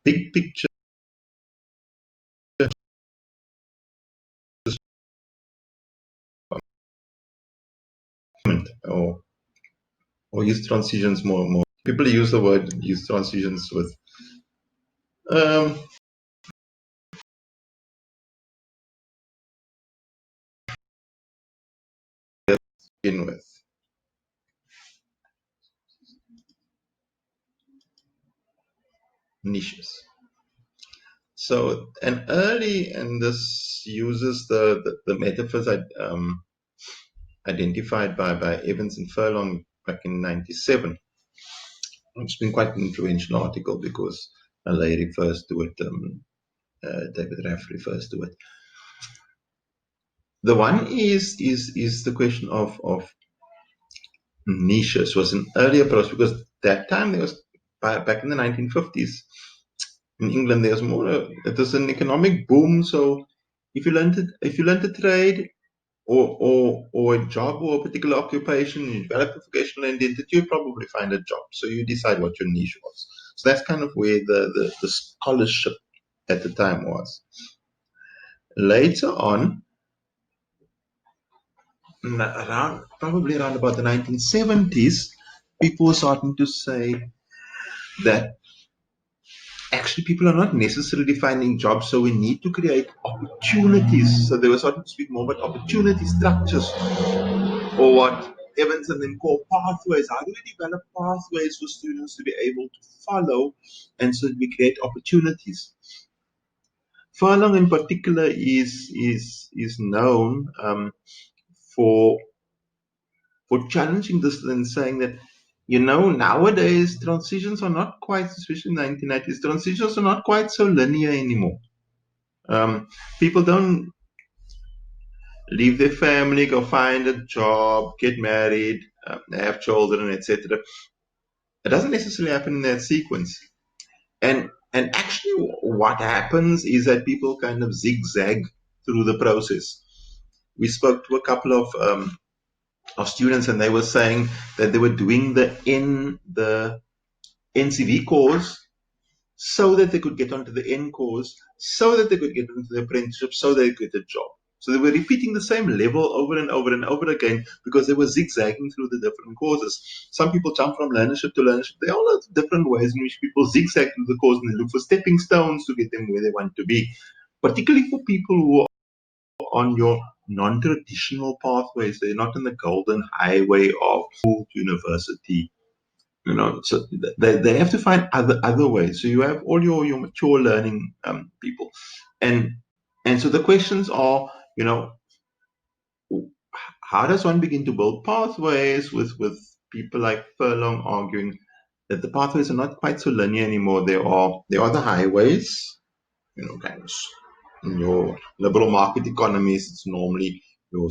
big picture or use transitions more. People use the word use transitions with um, begin with. Niches. So and this uses the metaphors identified by Evans and Furlong back in '97. It's been quite an influential article because LA refers to it, David Raff refers to it. The one is the question of niches was an early approach because that time there was back in the 1950s in England there was it was an economic boom. So if you learned a trade or a job or a particular occupation, you develop a vocational identity, you probably find a job. So you decide what your niche was. So that's kind of where the scholarship at the time was. Later on, probably around about the 1970s, people were starting to say that actually people are not necessarily finding jobs, so we need to create opportunities. So they were starting to speak more about opportunity structures, or what Evans and them call pathways. How do we develop pathways for students to be able to follow, and so we create opportunities? Furlong in particular is known for challenging this and saying that, nowadays transitions are not quite, especially in the 1990s, transitions are not quite so linear anymore. People don't leave their family, go find a job, get married, have children, etc. It doesn't necessarily happen in that sequence. And actually, what happens is that people kind of zigzag through the process. We spoke to a couple of students, and they were saying that they were doing the NCV course so that they could get onto the N course, so that they could get into the apprenticeship, so they could get a job. So they were repeating the same level over and over and over again because they were zigzagging through the different courses. Some people jump from learnership to learnership. There are all different ways in which people zigzag through the course and they look for stepping stones to get them where they want to be. Particularly for people who are on your non-traditional pathways. They're not in the golden highway of school to university. So they have to find other ways. So you have all your mature learning people, and so the questions are, how does one begin to build pathways with people like Furlong arguing that the pathways are not quite so linear anymore. There are the highways, kind of in your liberal market economies. It's normally your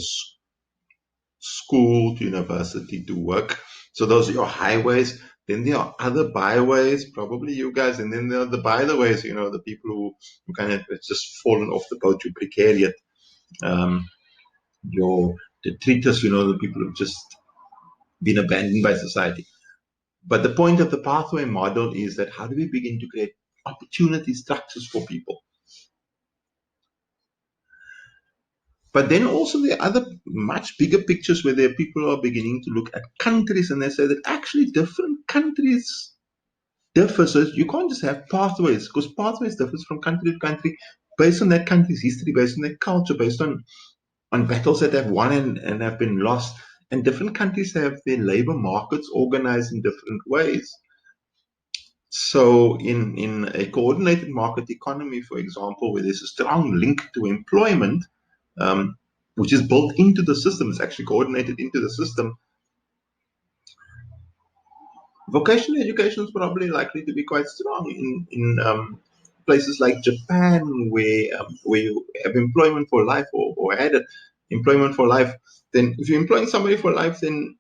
school to university to work. So those are your highways. Then there are other byways, probably you guys, and then there are the byways, the people who kind of just fallen off the boat, your precariat, your detritus, the people who've just been abandoned by society. But the point of the pathway model is that how do we begin to create opportunity structures for people? But then also there are other much bigger pictures where people are beginning to look at countries, and they say that actually different countries differ. So you can't just have pathways, because pathways differ from country to country based on that country's history, based on their culture, based on battles that have won and have been lost. And different countries have their labor markets organized in different ways. So in a coordinated market economy, for example, where there's a strong link to employment, which is built into the system, it's actually coordinated into the system, vocational education is probably likely to be quite strong in places like Japan, where you have employment for life or had employment for life. Then if you're employing somebody for life, then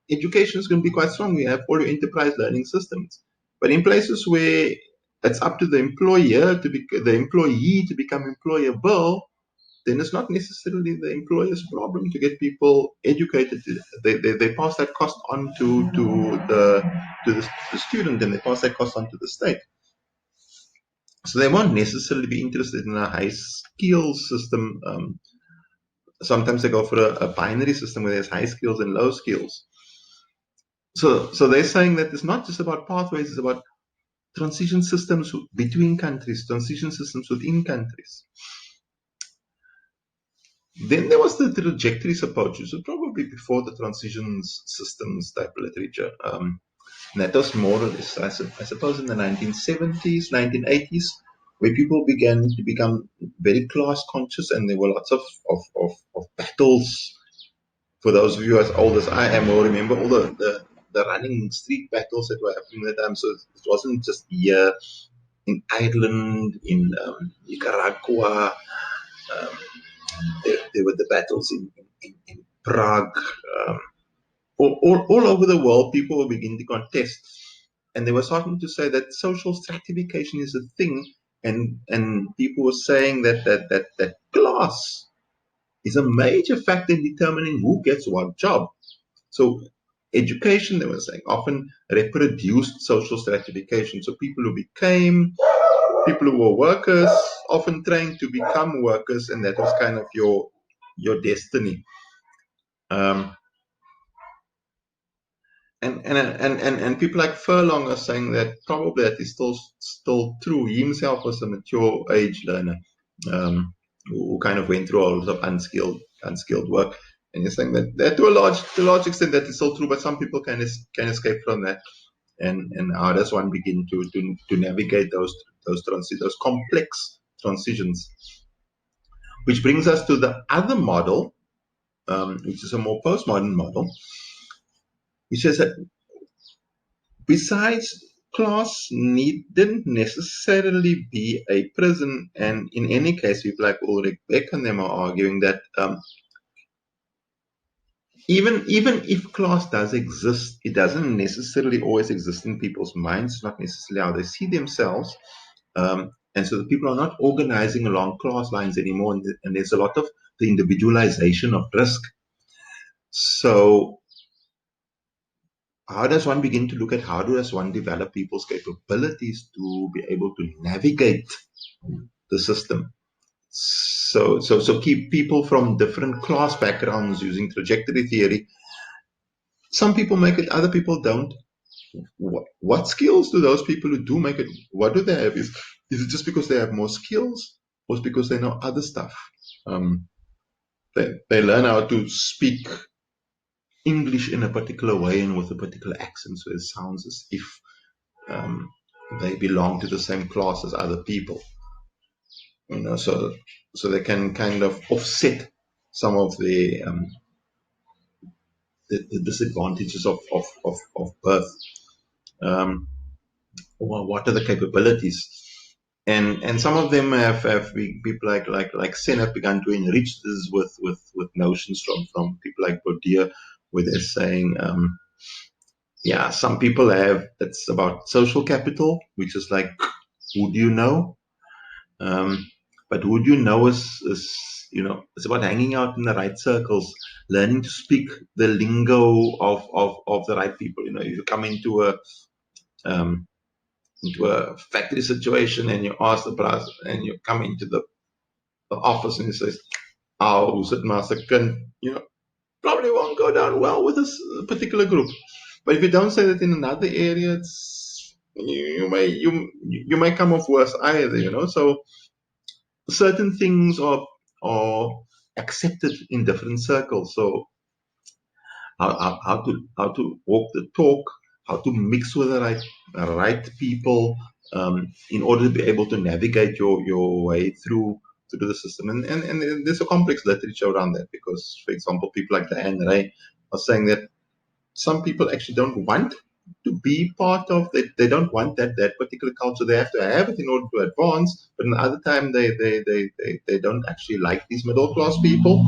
education is going to be quite strong. You have all your enterprise learning systems. But in places where it's up to the employer the employee to become employable, then it's not necessarily the employer's problem to get people educated. They pass that cost on to the student, and they pass that cost on to the state. So they won't necessarily be interested in a high skills system. Sometimes they go for a binary system where there's high skills and low skills. So they're saying that it's not just about pathways, it's about transition systems between countries, transition systems within countries. Then there was the trajectories approach, which was probably before the transitions systems type of literature. And that was more or less, I suppose, in the 1970s, 1980s, where people began to become very class conscious, and there were lots of battles. For those of you as old as I am will remember all the running street battles that were happening at the time. So it wasn't just here in Ireland, in Nicaragua. Um, there were the battles in Prague. All over the world, people were beginning to contest. And they were starting to say that social stratification is a thing. And people were saying that class is a major factor in determining who gets what job. So education, they were saying, often reproduced social stratification. So people who were workers, often trained to become workers, and that was kind of your destiny. And people like Furlong are saying that probably that is still true. He himself was a mature age learner, who kind of went through a lot of unskilled work. And he's saying that to a large extent that is still true, but some people can escape from that. And how does one begin to navigate those complex transitions? Which brings us to the other model, which is a more postmodern model, which says that besides, class needn't necessarily be a prison, and in any case, people like Ulrich Beck and them are arguing that even if class does exist, it doesn't necessarily always exist in people's minds, not necessarily how they see themselves. And so the people are not organizing along class lines anymore, and there's a lot of the individualization of risk. So how does one begin to look at how does one develop people's capabilities to be able to navigate the system? So keep people from different class backgrounds using trajectory theory. Some people make it, other people don't. What skills do those people who do make it? What do they have? Is it just because they have more skills, or is it because they know other stuff? Um, they learn how to speak English in a particular way and with a particular accent, so it sounds as if um, they belong to the same class as other people. So they can kind of offset some of the disadvantages of birth. Um, well, what are the capabilities? And some of them have people like Sen have begun to enrich this with notions from people like Bourdieu, where they're saying, yeah, some people have, it's about social capital, which is like, who do you know? But who do you know is it's about hanging out in the right circles, learning to speak the lingo of the right people. If you come um, into a factory situation and you ask the brass and you come into the office and he says, "Oh, sit master can," probably won't go down well with this particular group. But if you don't say that in another area, you may come off worse either. So certain things are accepted in different circles. So how to walk the talk, how to mix with the right people, in order to be able to navigate your way through the system. And there's a complex literature around that, because, for example, people like Diane Ray are saying that some people actually don't want to be part of it. They don't want that particular culture. They have to have it in order to advance. But another time, they don't actually like these middle class people,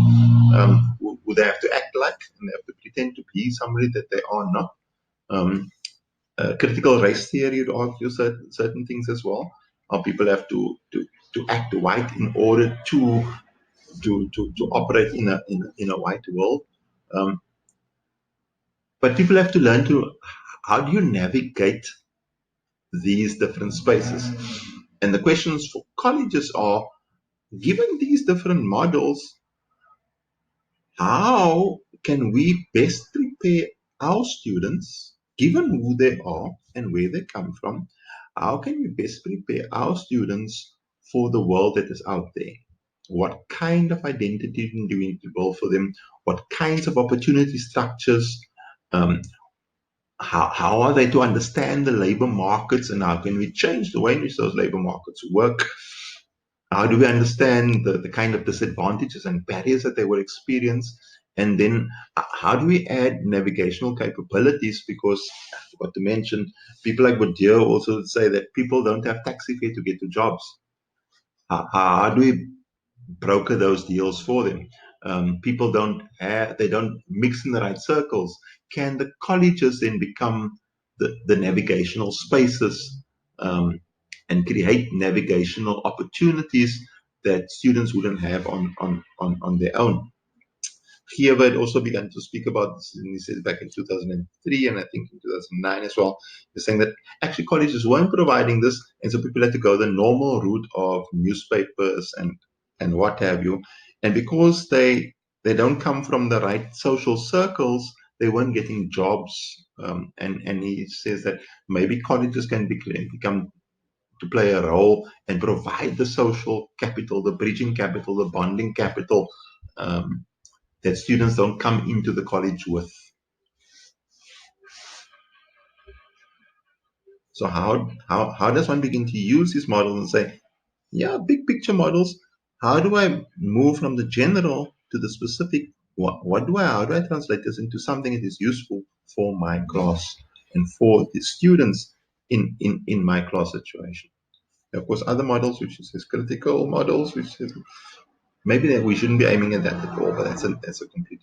who they have to act like, and they have to pretend to be somebody that they are not. Critical race theory would argue certain things as well. How people have to act white in order to operate in a white world. Um, but people have to learn to, how do you navigate these different spaces? And the questions for colleges are, given these different models, how can we best prepare our students, given who they are and where they come from? How can we best prepare our students for the world that is out there? What kind of identity do we need to build for them? What kinds of opportunity structures? Um, how are they to understand the labor markets, and how can we change the way in which those labor markets work? How do we understand the kind of disadvantages and barriers that they will experience? And then how do we add navigational capabilities? Because I forgot to mention, people like Bourdieu also say that people don't have taxi fare to get to jobs. How do we broker those deals for them? People they don't mix in the right circles. Can the colleges then become the navigational spaces, um, and create navigational opportunities that students wouldn't have on their own? Kiev had also begun to speak about this, and he said back in 2003 and I think in 2009 as well. He's saying that actually colleges weren't providing this, and so people had to go the normal route of newspapers and what have you. And because they don't come from the right social circles, they weren't getting jobs. And he says that maybe colleges can become to play a role and provide the social capital, the bridging capital, the bonding capital, um, that students don't come into the college with. So how does one begin to use these models and say, yeah, big picture models, how do I move from the general to the specific? How do I translate this into something that is useful for my class and for the students in my class situation? Of course, other models, which is critical models, which is maybe that we shouldn't be aiming at that at all, but that's a complete